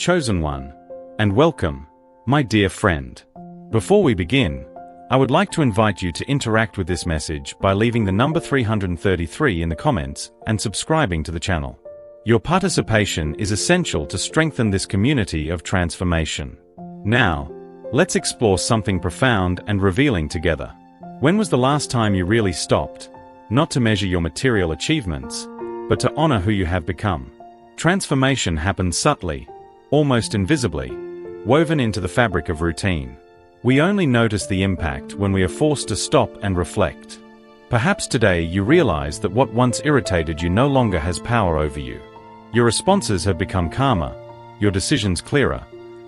chosen one. And welcome, my dear friend. Before we begin, I would like to invite you to interact with this message by leaving the number 333 in the comments and subscribing to the channel. Your participation is essential to strengthen this community of transformation. Now, let's explore something profound and revealing together. When was the last time you really stopped, not to measure your material achievements, but to honor who you have become? Transformation happens subtly, almost invisibly, woven into the fabric of routine. We only notice the impact when we are forced to stop and reflect. Perhaps today you realize that what once irritated you no longer has power over you. Your responses have become calmer, your decisions clearer,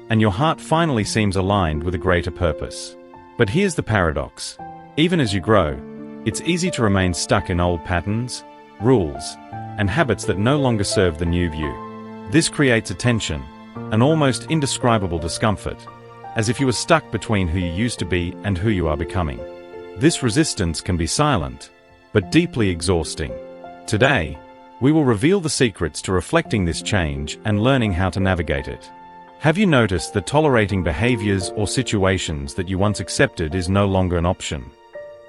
and your heart finally seems aligned with a greater purpose. But here's the paradox. Even as you grow, it's easy to remain stuck in old patterns, rules, and habits that no longer serve the new view. This creates a tension, an almost indescribable discomfort, as if you were stuck between who you used to be and who you are becoming. This resistance can be silent, but deeply exhausting. Today, we will reveal the secrets to reflecting this change and learning how to navigate it. Have you noticed that tolerating behaviors or situations that you once accepted is no longer an option?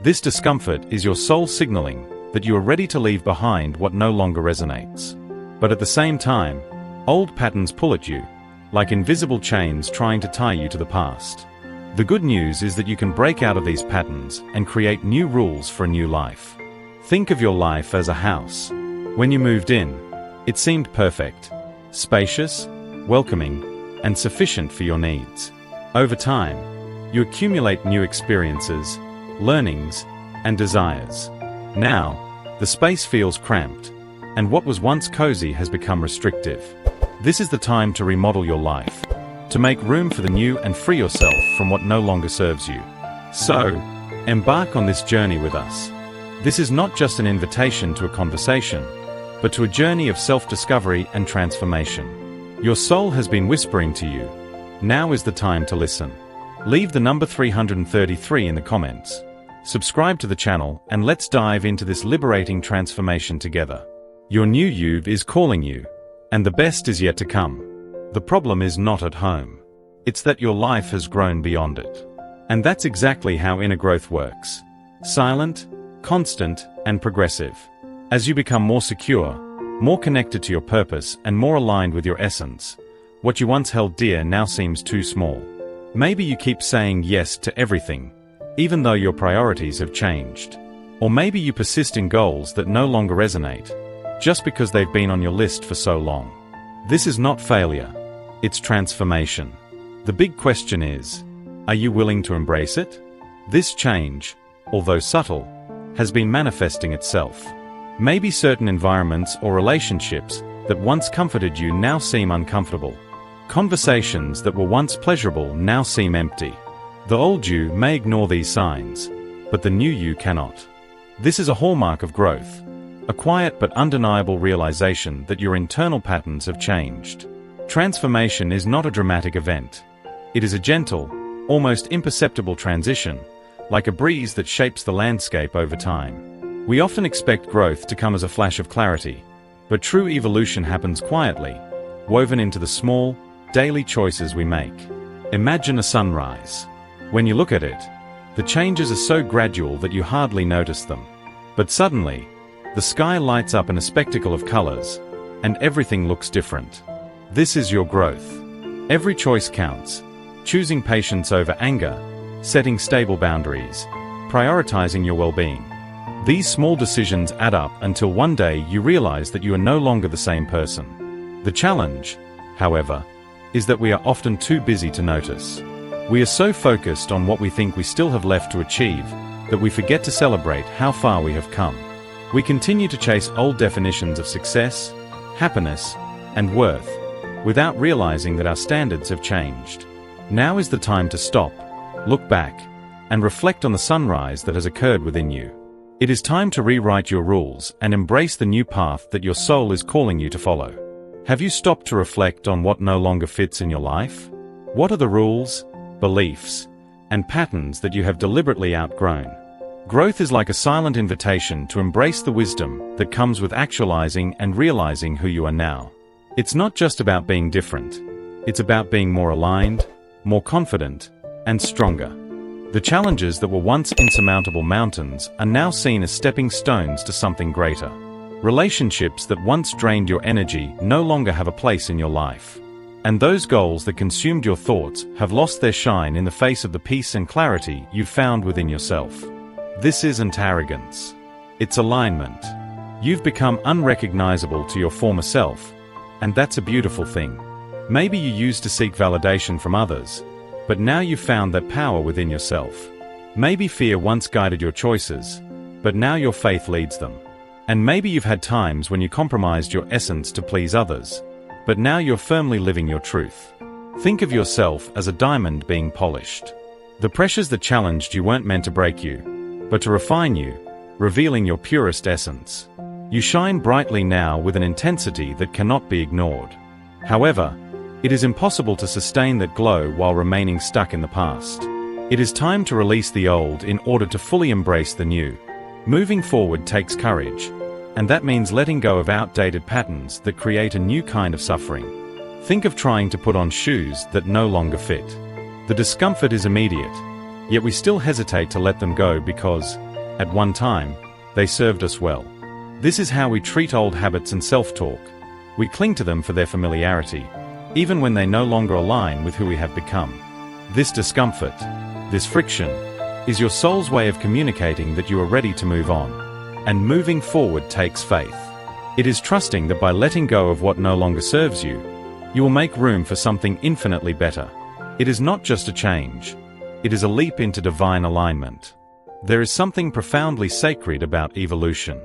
This discomfort is your soul signaling that you are ready to leave behind what no longer resonates. But at the same time, old patterns pull at you, like invisible chains trying to tie you to the past. The good news is that you can break out of these patterns and create new rules for a new life. Think of your life as a house. When you moved in, it seemed perfect, spacious, welcoming, and sufficient for your needs. Over time, you accumulate new experiences, learnings, and desires. Now, the space feels cramped, and what was once cozy has become restrictive. This is the time to remodel your life, to make room for the new and free yourself from what no longer serves you. So, embark on this journey with us. This is not just an invitation to a conversation, but to a journey of self-discovery and transformation. Your soul has been whispering to you. Now is the time to listen. Leave the number 333 in the comments. Subscribe to the channel and let's dive into this liberating transformation together. Your new you is calling you, and the best is yet to come. The problem is not at home. It's that your life has grown beyond it. And that's exactly how inner growth works. Silent, constant, and progressive. As you become more secure, more connected to your purpose, and more aligned with your essence, what you once held dear now seems too small. Maybe you keep saying yes to everything, even though your priorities have changed. Or maybe you persist in goals that no longer resonate, just because they've been on your list for so long. This is not failure, it's transformation. The big question is, are you willing to embrace it? This change, although subtle, has been manifesting itself. Maybe certain environments or relationships that once comforted you now seem uncomfortable. Conversations that were once pleasurable now seem empty. The old you may ignore these signs, but the new you cannot. This is a hallmark of growth. A quiet but undeniable realization that your internal patterns have changed. Transformation is not a dramatic event. It is a gentle, almost imperceptible transition, like a breeze that shapes the landscape over time. We often expect growth to come as a flash of clarity, but true evolution happens quietly, woven into the small, daily choices we make. Imagine a sunrise. When you look at it, the changes are so gradual that you hardly notice them. But suddenly, the sky lights up in a spectacle of colors, and everything looks different. This is your growth. Every choice counts. Choosing patience over anger, setting stable boundaries, prioritizing your well-being. These small decisions add up until one day you realize that you are no longer the same person. The challenge, however, is that we are often too busy to notice. We are so focused on what we think we still have left to achieve that we forget to celebrate how far we have come. We continue to chase old definitions of success, happiness, and worth, without realizing that our standards have changed. Now is the time to stop, look back, and reflect on the sunrise that has occurred within you. It is time to rewrite your rules and embrace the new path that your soul is calling you to follow. Have you stopped to reflect on what no longer fits in your life? What are the rules, beliefs, and patterns that you have deliberately outgrown? Growth is like a silent invitation to embrace the wisdom that comes with actualizing and realizing who you are now. It's not just about being different. It's about being more aligned, more confident, and stronger. The challenges that were once insurmountable mountains are now seen as stepping stones to something greater. Relationships that once drained your energy no longer have a place in your life. And those goals that consumed your thoughts have lost their shine in the face of the peace and clarity you've found within yourself. This isn't arrogance. It's alignment. You've become unrecognizable to your former self, and that's a beautiful thing. Maybe you used to seek validation from others, but now you've found that power within yourself. Maybe fear once guided your choices, but now your faith leads them. And maybe you've had times when you compromised your essence to please others, but now you're firmly living your truth. Think of yourself as a diamond being polished. The pressures that challenged you weren't meant to break you, but to refine you, revealing your purest essence. You shine brightly now with an intensity that cannot be ignored. However, it is impossible to sustain that glow while remaining stuck in the past. It is time to release the old in order to fully embrace the new. Moving forward takes courage, and that means letting go of outdated patterns that create a new kind of suffering. Think of trying to put on shoes that no longer fit. The discomfort is immediate, yet we still hesitate to let them go because, at one time, they served us well. This is how we treat old habits and self-talk. We cling to them for their familiarity, even when they no longer align with who we have become. This discomfort, this friction, is your soul's way of communicating that you are ready to move on. And moving forward takes faith. It is trusting that by letting go of what no longer serves you, you will make room for something infinitely better. It is not just a change. It is a leap into divine alignment. There is something profoundly sacred about evolution.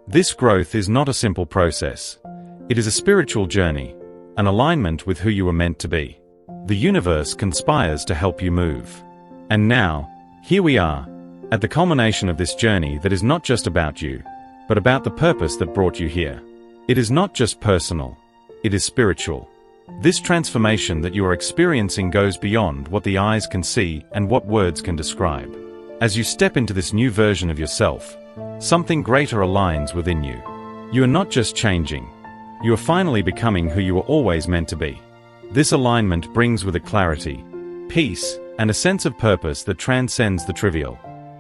This growth is not a simple process. It is a spiritual journey, an alignment with who you were meant to be. The universe conspires to help you move. And now, here we are, at the culmination of this journey that is not just about you, but about the purpose that brought you here. It is not just personal, it is spiritual. This transformation that you are experiencing goes beyond what the eyes can see and what words can describe. As you step into this new version of yourself, something greater aligns within you. You are not just changing, you are finally becoming who you were always meant to be. This alignment brings with it clarity, peace, and a sense of purpose that transcends the trivial.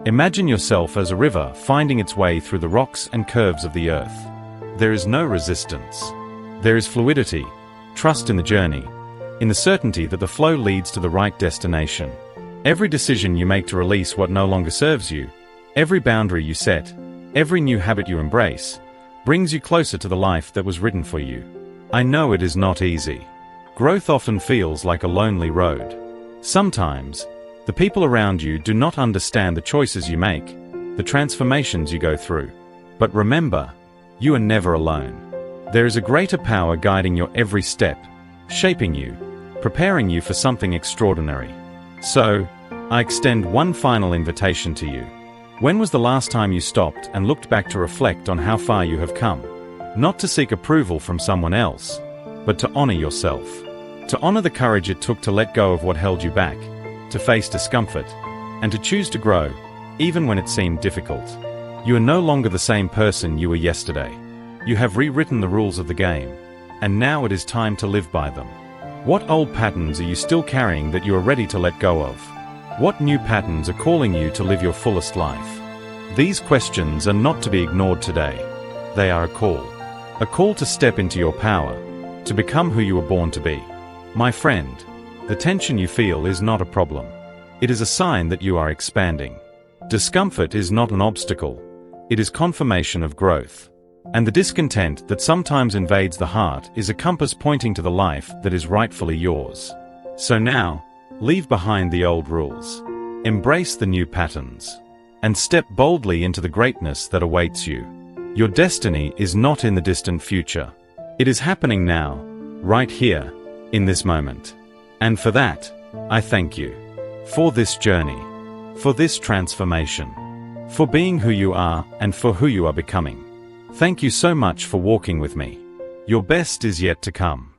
Imagine yourself as a river finding its way through the rocks and curves of the earth. There is no resistance. There is fluidity, trust in the journey, in the certainty that the flow leads to the right destination. Every decision you make to release what no longer serves you, every boundary you set, every new habit you embrace, brings you closer to the life that was written for you. I know it is not easy. Growth often feels like a lonely road. Sometimes, the people around you do not understand the choices you make, the transformations you go through. But remember, you are never alone. There is a greater power guiding your every step, shaping you, preparing you for something extraordinary. So, I extend one final invitation to you. When was the last time you stopped and looked back to reflect on how far you have come? Not to seek approval from someone else, but to honor yourself. To honor the courage it took to let go of what held you back, to face discomfort, and to choose to grow, even when it seemed difficult. You are no longer the same person you were yesterday. You have rewritten the rules of the game, and now it is time to live by them. What old patterns are you still carrying that you are ready to let go of? What new patterns are calling you to live your fullest life? These questions are not to be ignored today. They are a call to step into your power, to become who you were born to be. My friend, the tension you feel is not a problem. It is a sign that you are expanding. Discomfort is not an obstacle. It is confirmation of growth. And the discontent that sometimes invades the heart is a compass pointing to the life that is rightfully yours. So now, leave behind the old rules. Embrace the new patterns. And step boldly into the greatness that awaits you. Your destiny is not in the distant future. It is happening now, right here, in this moment. And for that, I thank you. For this journey. For this transformation. For being who you are and for who you are becoming. Thank you so much for walking with me. Your best is yet to come.